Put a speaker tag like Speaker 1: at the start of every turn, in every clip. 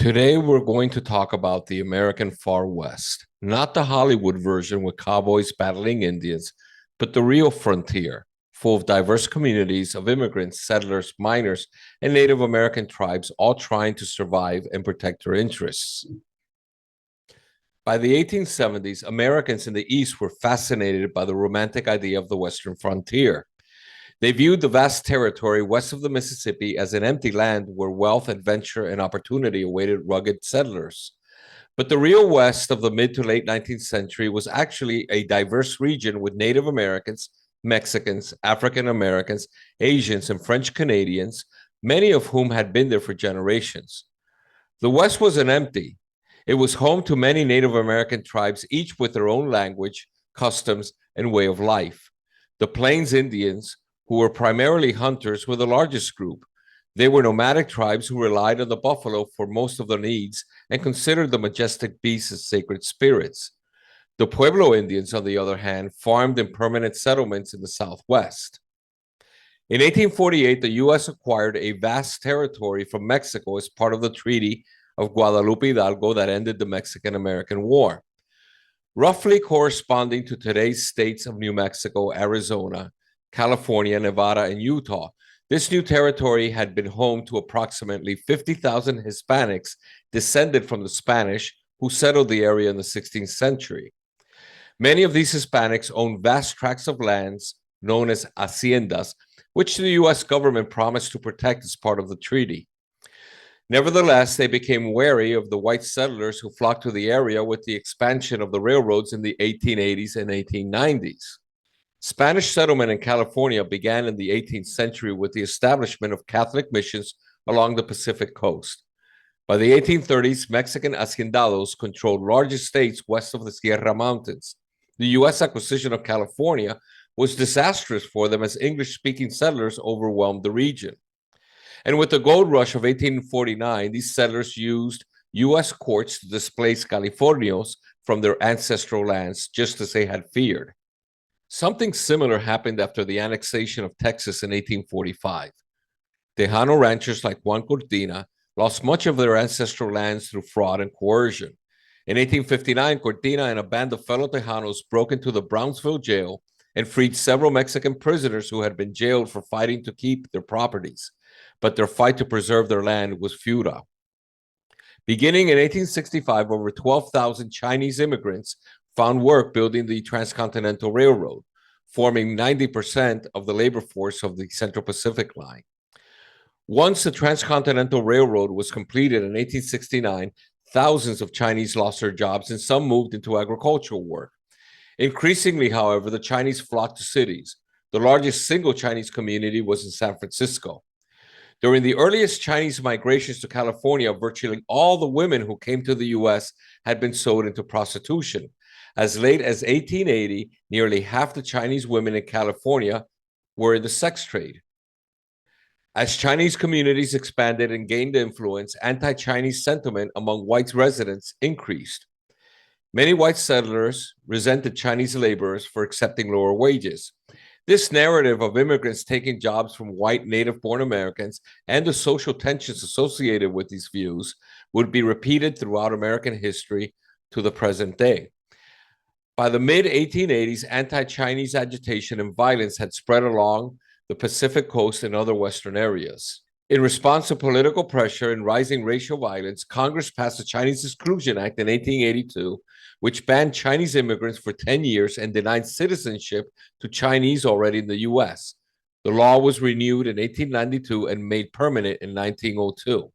Speaker 1: Today, we're going to talk about the American Far West, not the Hollywood version with cowboys battling Indians, but the real frontier, full of diverse communities of immigrants, settlers, miners, and Native American tribes, all trying to survive and protect their interests. By the 1870s, Americans in the East were fascinated by the romantic idea of the Western frontier. They viewed the vast territory west of the Mississippi as an empty land where wealth, adventure, and opportunity awaited rugged settlers. But the real West of the mid to late 19th century was actually a diverse region with Native Americans, Mexicans, African Americans, Asians, and French Canadians, many of whom had been there for generations. The West wasn't empty. It was home to many Native American tribes, each with their own language, customs, and way of life. The Plains Indians, who were primarily hunters, were the largest group. They were nomadic tribes who relied on the buffalo for most of their needs and considered the majestic beasts as sacred spirits. The Pueblo Indians, on the other hand, farmed in permanent settlements in the Southwest. In 1848, the U.S. acquired a vast territory from Mexico as part of the Treaty of Guadalupe Hidalgo that ended the Mexican-American War. Roughly corresponding to today's states of New Mexico, Arizona, California, Nevada, and Utah, this new territory had been home to approximately 50,000 Hispanics descended from the Spanish who settled the area in the 16th century. Many of these Hispanics owned vast tracts of lands known as haciendas, which the U.S. government promised to protect as part of the treaty. Nevertheless, they became wary of the white settlers who flocked to the area with the expansion of the railroads in the 1880s and 1890s. Spanish settlement in California began in the 18th century with the establishment of Catholic missions along the Pacific coast. By the 1830s, Mexican haciendados controlled large estates west of the Sierra Mountains. The U.S. acquisition of California was disastrous for them as English-speaking settlers overwhelmed the region. And with the gold rush of 1849, these settlers used U.S. courts to displace Californios from their ancestral lands, just as they had feared. Something similar happened after the annexation of Texas in 1845. Tejano ranchers like Juan Cortina lost much of their ancestral lands through fraud and coercion. In 1859, Cortina and a band of fellow Tejanos broke into the Brownsville jail and freed several Mexican prisoners who had been jailed for fighting to keep their properties. But their fight to preserve their land was futile. Beginning in 1865, over 12,000 Chinese immigrants found work building the Transcontinental Railroad, forming 90% of the labor force of the Central Pacific Line. Once the Transcontinental Railroad was completed in 1869, thousands of Chinese lost their jobs and some moved into agricultural work. Increasingly, however, the Chinese flocked to cities. The largest single Chinese community was in San Francisco. During the earliest Chinese migrations to California, virtually all the women who came to the U.S. had been sold into prostitution. As late as 1880, nearly half the Chinese women in California were in the sex trade. As Chinese communities expanded and gained influence, anti-Chinese sentiment among white residents increased. Many white settlers resented Chinese laborers for accepting lower wages. This narrative of immigrants taking jobs from white native-born Americans and the social tensions associated with these views would be repeated throughout American history to the present day. By the mid-1880s, anti-Chinese agitation and violence had spread along the Pacific coast and other Western areas. In response to political pressure and rising racial violence, Congress passed the Chinese Exclusion Act in 1882, which banned Chinese immigrants for 10 years and denied citizenship to Chinese already in the U.S. The law was renewed in 1892 and made permanent in 1902.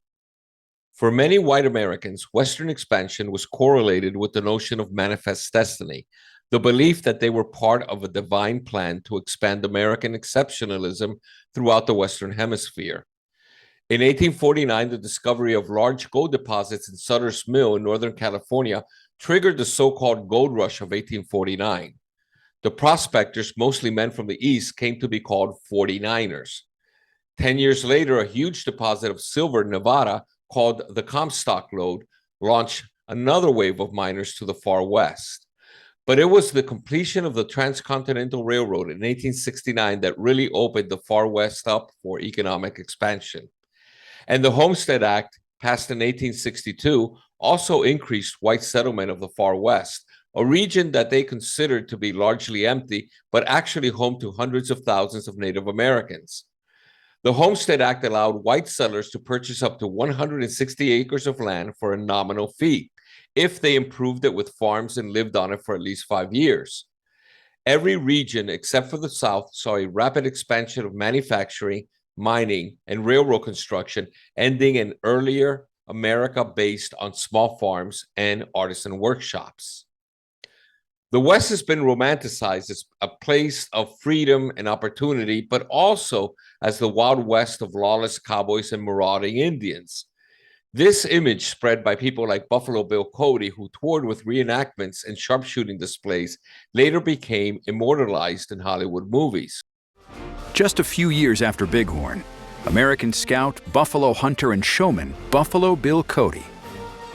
Speaker 1: For many white Americans, Western expansion was correlated with the notion of manifest destiny, the belief that they were part of a divine plan to expand American exceptionalism throughout the Western Hemisphere. In 1849, the discovery of large gold deposits in Sutter's Mill in Northern California triggered the so-called gold rush of 1849. The prospectors, mostly men from the East, came to be called 49ers. 10 years later, a huge deposit of silver in Nevada, called the Comstock Lode, launched another wave of miners to the far west. But it was the completion of the Transcontinental Railroad in 1869 that really opened the far west up for economic expansion. And the Homestead Act passed in 1862, also increased white settlement of the far west, a region that they considered to be largely empty, but actually home to hundreds of thousands of Native Americans. The Homestead Act allowed white settlers to purchase up to 160 acres of land for a nominal fee if they improved it with farms and lived on it for at least 5 years. Every region except for the South saw a rapid expansion of manufacturing, mining, and railroad construction, ending an earlier America based on small farms and artisan workshops. The West has been romanticized as a place of freedom and opportunity, but also as the Wild West of lawless cowboys and marauding Indians. This image, spread by people like Buffalo Bill Cody, who toured with reenactments and sharpshooting displays, later became immortalized in Hollywood movies.
Speaker 2: Just a few years after Bighorn, American scout, buffalo hunter, and showman Buffalo Bill Cody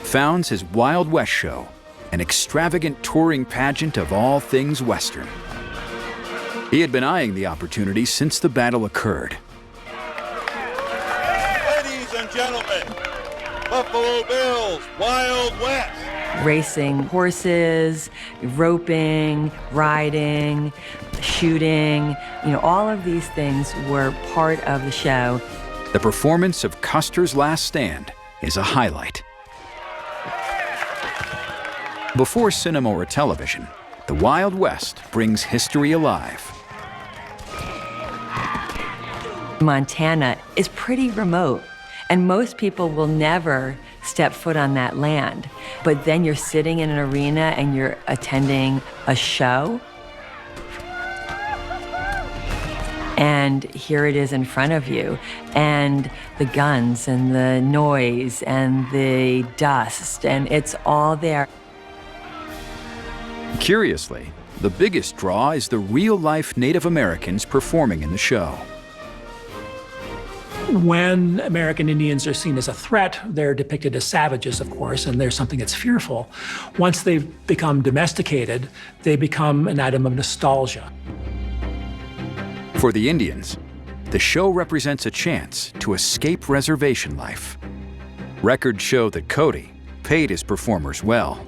Speaker 2: founds his Wild West Show, an extravagant touring pageant of all things Western. He had been eyeing the opportunity since the battle occurred.
Speaker 3: Ladies and gentlemen, Buffalo Bill's Wild West.
Speaker 4: Racing horses, roping, riding, shooting, all of these things were part of the show.
Speaker 2: The performance of Custer's Last Stand is a highlight. Before cinema or television, the Wild West brings history alive.
Speaker 4: Montana is pretty remote, and most people will never step foot on that land. But then you're sitting in an arena and you're attending a show, and here it is in front of you, and the guns and the noise and the dust, and it's all there.
Speaker 2: Curiously, the biggest draw is the real-life Native Americans performing in the show.
Speaker 5: When American Indians are seen as a threat, they're depicted as savages, of course, and they're something that's fearful. Once they've become domesticated, they become an item of nostalgia.
Speaker 2: For the Indians, the show represents a chance to escape reservation life. Records show that Cody paid his performers well.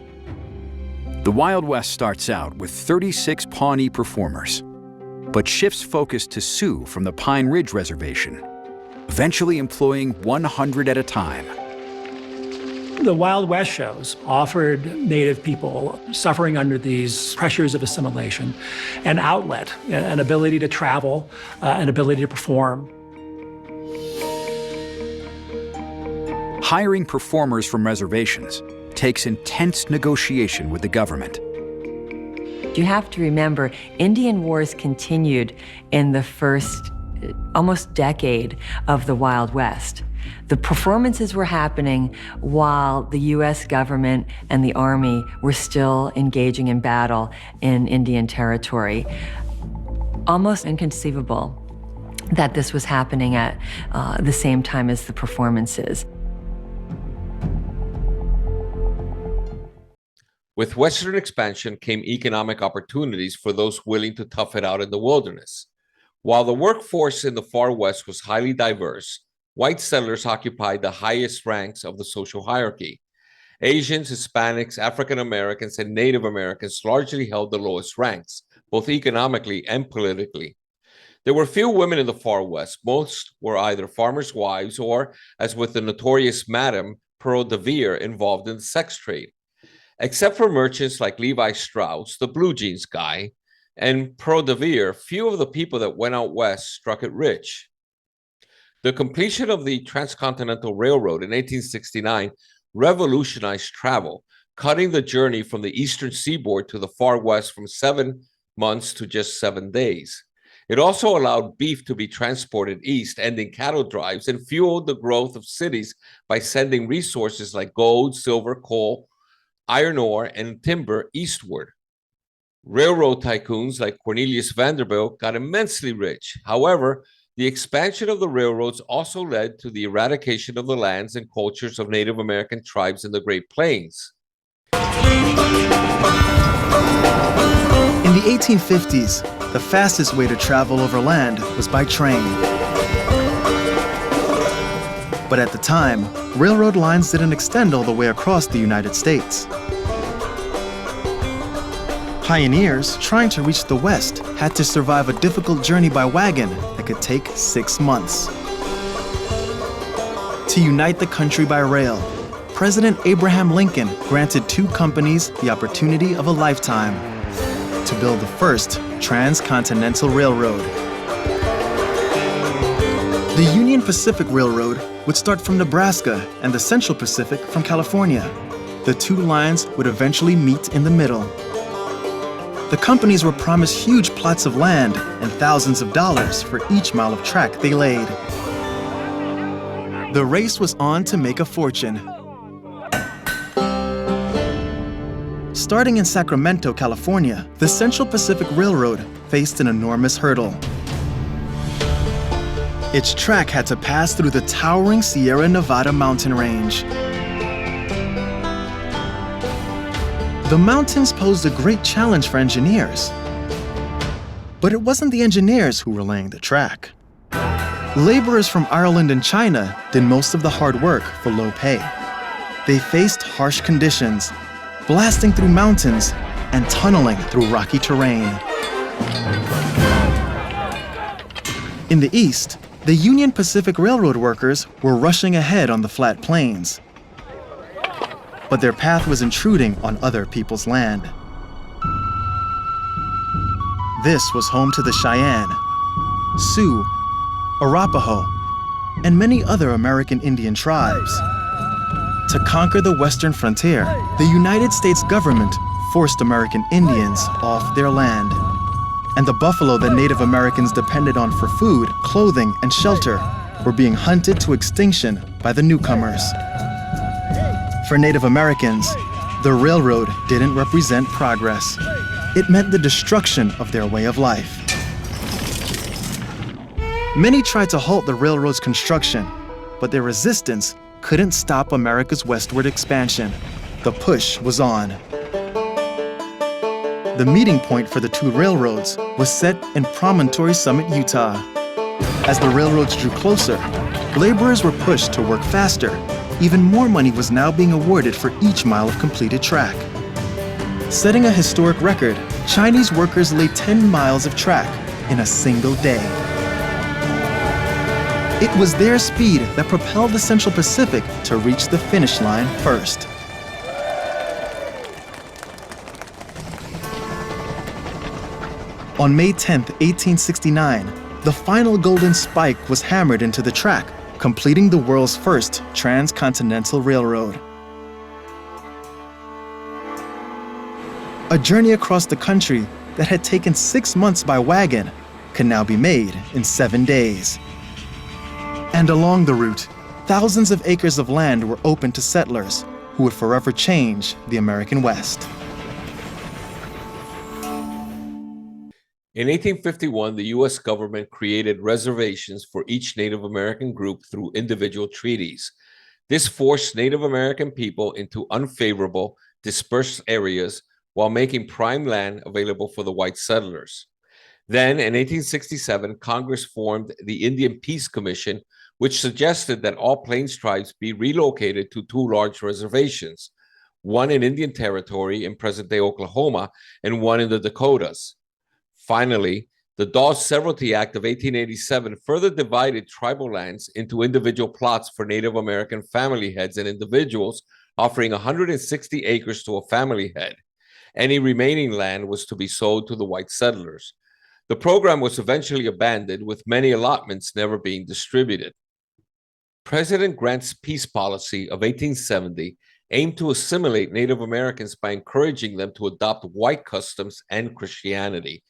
Speaker 2: The Wild West starts out with 36 Pawnee performers, but shifts focus to Sioux from the Pine Ridge Reservation, eventually employing 100 at a time.
Speaker 5: The Wild West shows offered Native people suffering under these pressures of assimilation an outlet, an ability to travel, an ability to perform.
Speaker 2: Hiring performers from reservations takes intense negotiation with the government.
Speaker 4: You have to remember, Indian wars continued in the first almost decade of the Wild West. The performances were happening while the U.S. government and the Army were still engaging in battle in Indian territory. Almost inconceivable that this was happening at the same time as the performances.
Speaker 1: With Western expansion came economic opportunities for those willing to tough it out in the wilderness. While the workforce in the far west was highly diverse, white settlers occupied the highest ranks of the social hierarchy. Asians, Hispanics, African Americans, and Native Americans largely held the lowest ranks, both economically and politically. There were few women in the far west. Most were either farmers' wives or, as with the notorious Madame Pearl de Vere, involved in the sex trade. Except for merchants like Levi Strauss, the blue jeans guy, and Pearl de Vere, few of the people that went out west struck it rich. The completion of the Transcontinental Railroad in 1869 revolutionized travel, cutting the journey from the eastern seaboard to the far west from 7 months to just 7 days. It also allowed beef to be transported east, ending cattle drives, and fueled the growth of cities by sending resources like gold, silver, coal, iron ore, and timber eastward. Railroad tycoons like Cornelius Vanderbilt got immensely rich. However, the expansion of the railroads also led to the eradication of the lands and cultures of Native American tribes in the Great Plains.
Speaker 6: In the 1850s, the fastest way to travel overland was by train. But at the time, railroad lines didn't extend all the way across the United States. Pioneers trying to reach the West had to survive a difficult journey by wagon that could take 6 months. To unite the country by rail, President Abraham Lincoln granted 2 companies the opportunity of a lifetime to build the first transcontinental railroad. The Union Pacific Railroad would start from Nebraska and the Central Pacific from California. The 2 lines would eventually meet in the middle. The companies were promised huge plots of land and thousands of dollars for each mile of track they laid. The race was on to make a fortune. Starting in Sacramento, California, the Central Pacific Railroad faced an enormous hurdle. Its track had to pass through the towering Sierra Nevada mountain range. The mountains posed a great challenge for engineers. But it wasn't the engineers who were laying the track. Laborers from Ireland and China did most of the hard work for low pay. They faced harsh conditions, blasting through mountains and tunneling through rocky terrain. In the east, the Union Pacific Railroad workers were rushing ahead on the flat plains. But their path was intruding on other people's land. This was home to the Cheyenne, Sioux, Arapaho, and many other American Indian tribes. To conquer the western frontier, the United States government forced American Indians off their land. And the buffalo that Native Americans depended on for food, clothing, and shelter were being hunted to extinction by the newcomers. For Native Americans, the railroad didn't represent progress. It meant the destruction of their way of life. Many tried to halt the railroad's construction, but their resistance couldn't stop America's westward expansion. The push was on. The meeting point for the 2 railroads was set in Promontory Summit, Utah. As the railroads drew closer, laborers were pushed to work faster. Even more money was now being awarded for each mile of completed track. Setting a historic record, Chinese workers laid 10 miles of track in a single day. It was their speed that propelled the Central Pacific to reach the finish line first. On May 10, 1869, the final golden spike was hammered into the track, completing the world's first transcontinental railroad. A journey across the country that had taken 6 months by wagon can now be made in 7 days. And along the route, thousands of acres of land were open to settlers who would forever change the American West.
Speaker 1: In 1851, the U.S. government created reservations for each Native American group through individual treaties. This forced Native American people into unfavorable, dispersed areas while making prime land available for the white settlers. Then, in 1867, Congress formed the Indian Peace Commission, which suggested that all Plains tribes be relocated to 2 large reservations, one in Indian Territory in present-day Oklahoma and one in the Dakotas. Finally, the Dawes-Severalty Act of 1887 further divided tribal lands into individual plots for Native American family heads and individuals, offering 160 acres to a family head. Any remaining land was to be sold to the white settlers. The program was eventually abandoned, with many allotments never being distributed. President Grant's peace policy of 1870 aimed to assimilate Native Americans by encouraging them to adopt white customs and Christianity.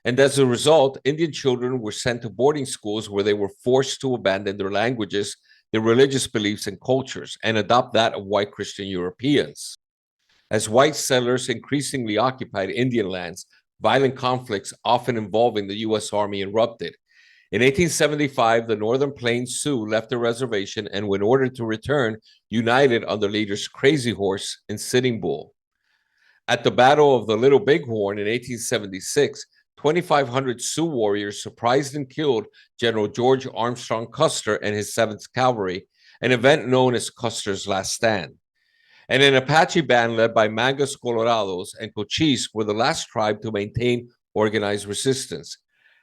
Speaker 1: And as a result, Indian children were sent to boarding schools where they were forced to abandon their languages, their religious beliefs and cultures, and adopt that of white Christian Europeans. As white settlers increasingly occupied Indian lands, violent conflicts, often involving the U.S. Army, erupted. In 1875, the Northern Plains Sioux left the reservation and, when ordered to return, united under leaders Crazy Horse and Sitting Bull. At the Battle of the Little Bighorn in 1876, 2,500 Sioux warriors surprised and killed General George Armstrong Custer and his 7th Cavalry, an event known as Custer's Last Stand. And an Apache band led by Mangas Colorados and Cochise were the last tribe to maintain organized resistance.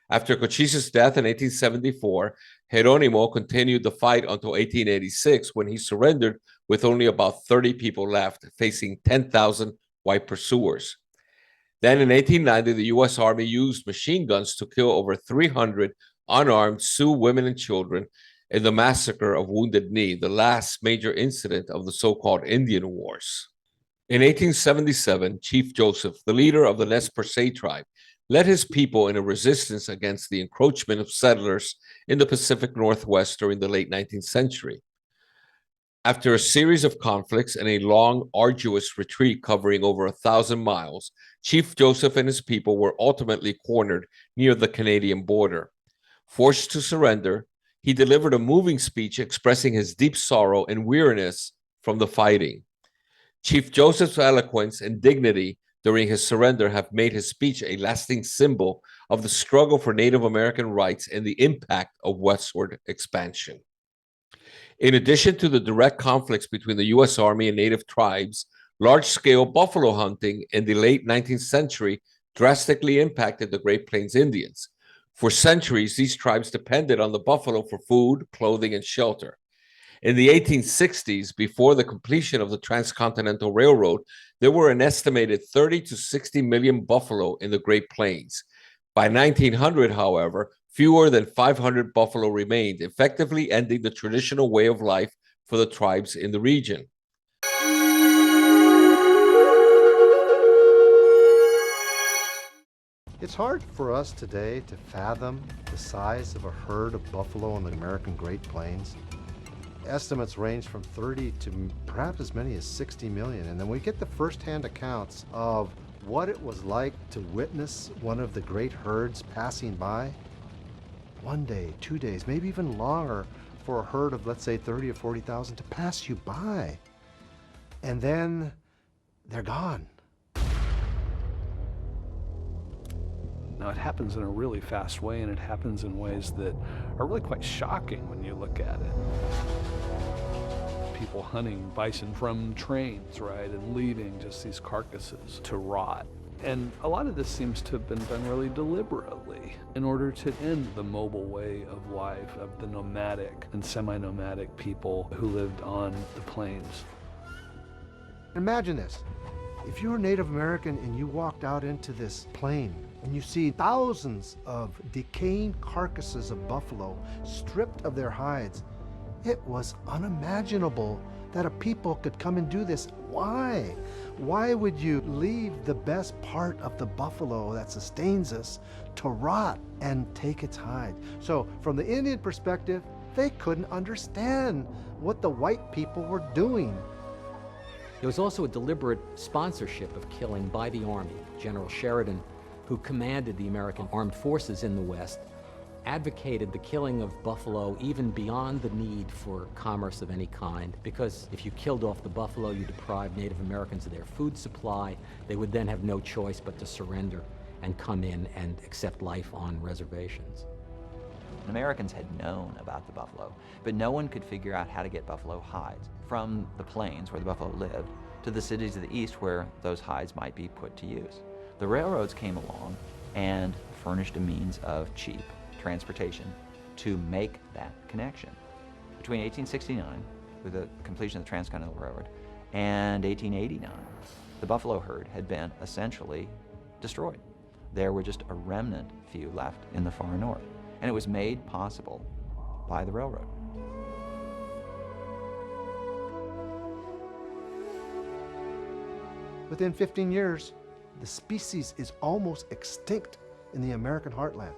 Speaker 1: After Cochise's death in 1874, Geronimo continued the fight until 1886 when he surrendered with only about 30 people left, facing 10,000 white pursuers. Then in 1890, the U.S. Army used machine guns to kill over 300 unarmed Sioux women and children in the massacre of Wounded Knee, the last major incident of the so-called Indian Wars. In 1877, Chief Joseph, the leader of the Nez Perce tribe, led his people in a resistance against the encroachment of settlers in the Pacific Northwest during the late 19th century. After a series of conflicts and a long, arduous retreat covering over 1,000 miles, Chief Joseph and his people were ultimately cornered near the Canadian border. Forced to surrender, he delivered a moving speech expressing his deep sorrow and weariness from the fighting. Chief Joseph's eloquence and dignity during his surrender have made his speech a lasting symbol of the struggle for Native American rights and the impact of westward expansion. In addition to the direct conflicts between the U.S. Army and Native tribes, large-scale buffalo hunting in the late 19th century drastically impacted the Great Plains Indians. For centuries, these tribes depended on the buffalo for food, clothing, and shelter. In the 1860s, before the completion of the Transcontinental Railroad, there were an estimated 30 to 60 million buffalo in the Great Plains. By 1900, however, fewer than 500 buffalo remained, effectively ending the traditional way of life for the tribes in the region.
Speaker 7: It's hard for us today to fathom the size of a herd of buffalo in the American Great Plains. Estimates range from 30 to perhaps as many as 60 million. And then we get the first-hand accounts of what it was like to witness one of the great herds passing by. 1 day, 2 days, maybe even longer for a herd of, let's say, 30 or 40,000 to pass you by. And then they're gone.
Speaker 8: Now, it happens in a really fast way, and it happens in ways that are really quite shocking when you look at it. People hunting bison from trains, right, and leaving just these carcasses to rot. And a lot of this seems to have been done really deliberately in order to end the mobile way of life of the nomadic and semi-nomadic people who lived on the plains.
Speaker 7: Imagine this. If you're a Native American and you walked out into this plain and you see thousands of decaying carcasses of buffalo stripped of their hides, it was unimaginable that a people could come and do this. Why? Why would you leave the best part of the buffalo that sustains us to rot and take its hide? So from the Indian perspective, they couldn't understand what the white people were doing.
Speaker 9: There was also a deliberate sponsorship of killing by the Army. General Sheridan, who commanded the American armed forces in the West, advocated the killing of buffalo even beyond the need for commerce of any kind, because if you killed off the buffalo, you deprived Native Americans of their food supply. They would then have no choice but to surrender and come in and accept life on reservations.
Speaker 10: Americans had known about the buffalo, but no one could figure out how to get buffalo hides from the plains where the buffalo lived to the cities of the east where those hides might be put to use. The railroads came along and furnished a means of cheap transportation to make that connection. Between 1869, with the completion of the Transcontinental Railroad, and 1889, the buffalo herd had been essentially destroyed. There were just a remnant few left in the far north, and it was made possible by the railroad.
Speaker 7: Within 15 years, the species is almost extinct in the American heartland.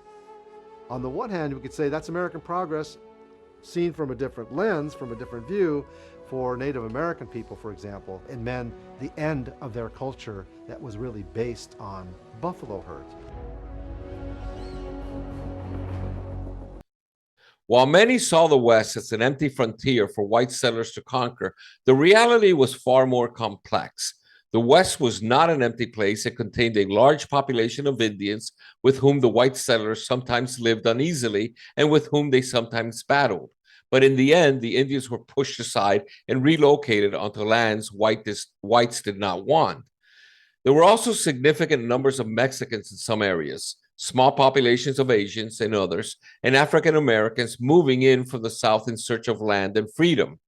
Speaker 7: On the one hand, we could say that's American progress seen from a different lens, from a different view. For Native American people, for example, it meant the end of their culture that was really based on buffalo herds.
Speaker 1: While many saw the West as an empty frontier for white settlers to conquer, the reality was far more complex. The West was not an empty place. It contained a large population of Indians with whom the white settlers sometimes lived uneasily and with whom they sometimes battled. But in the end, the Indians were pushed aside and relocated onto lands whites did not want. There were also significant numbers of Mexicans in some areas, small populations of Asians and others, and African Americans moving in from the South in search of land and freedom.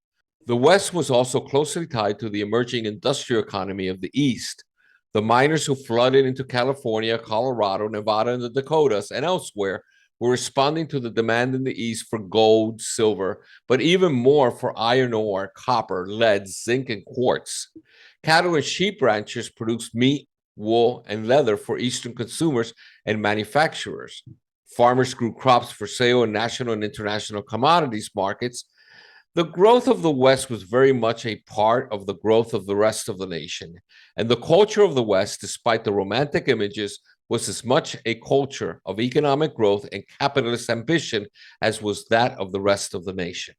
Speaker 1: The West was also closely tied to the emerging industrial economy of the East. The miners who flooded into California, Colorado, Nevada, and the Dakotas, and elsewhere were responding to the demand in the East for gold, silver, but even more for iron ore, copper, lead, zinc, and quartz. Cattle and sheep ranchers produced meat, wool, and leather for Eastern consumers and manufacturers. Farmers grew crops for sale in national and international commodities markets. The growth of the West was very much a part of the growth of the rest of the nation. And the culture of the West, despite the romantic images, was as much a culture of economic growth and capitalist ambition as was that of the rest of the nation.